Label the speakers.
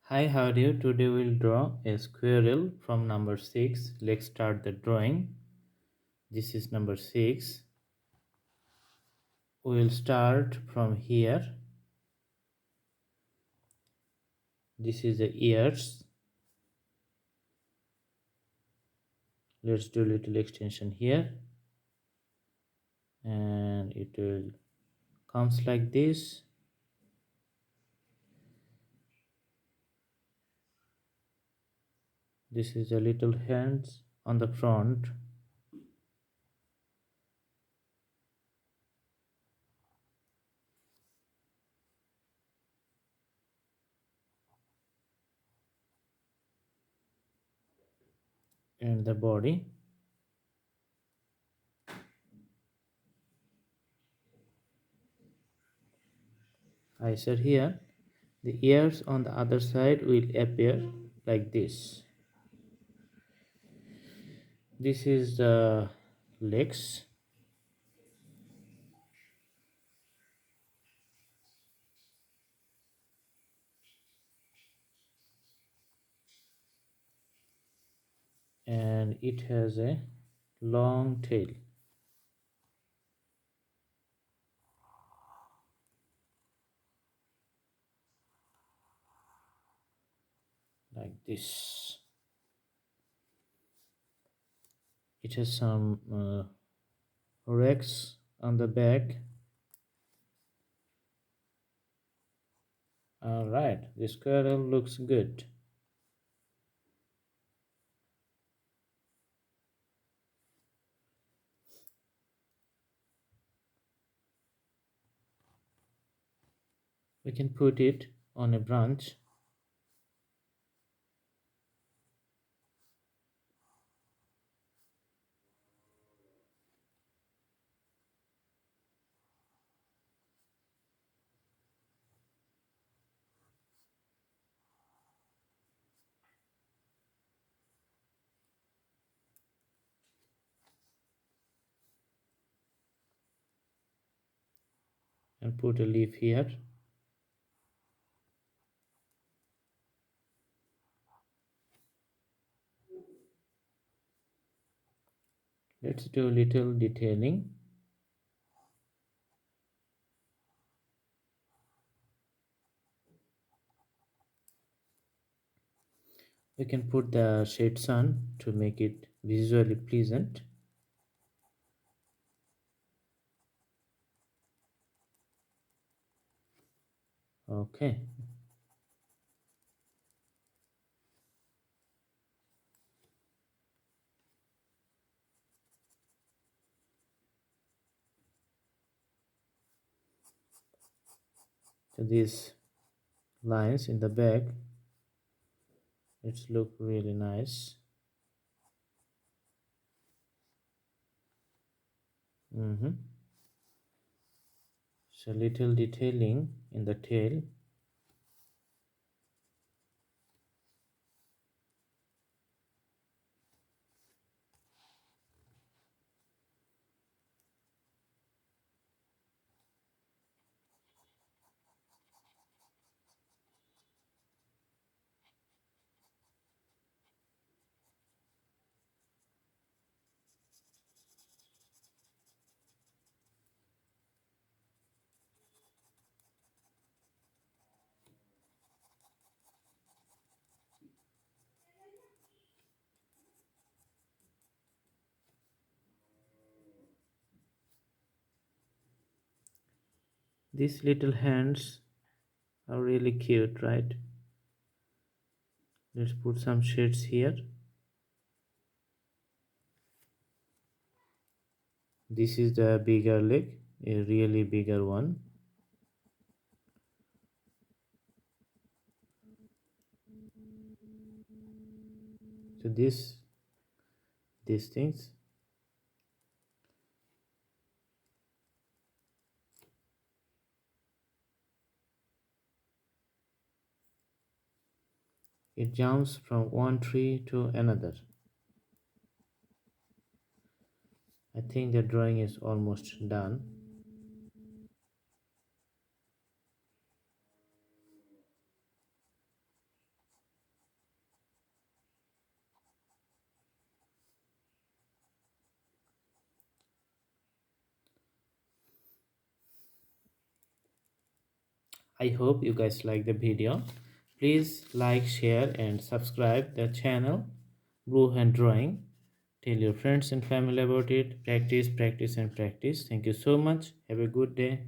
Speaker 1: Hi, how are you? Today we'll draw a squirrel from number 6. Let's start the drawing. This is number 6. We'll start from here. This is the ears. Let's do a little extension here. And it will comes like this. This is the little hands on the front. And the body. Eyes are here. The ears on the other side will appear like this. This is the legs. And it has a long tail like this. It has some racks on the back. All right, the squirrel looks good. We can put it on a branch. And put a leaf here. Let's do a little detailing. We can put the shades on to make it visually pleasant. Okay. So these lines in the back, it's look really nice. So little detailing in the tail. These little hands are really cute, right? Let's put some shades here. This is the bigger leg, a really bigger one. So these things. It jumps from one tree to another. I think the drawing is almost done. I hope you guys like the video. Please like, share and subscribe the channel Blue Hand Drawing. Tell your friends and family about it. Practice, practice and practice. Thank you so much. Have a good day.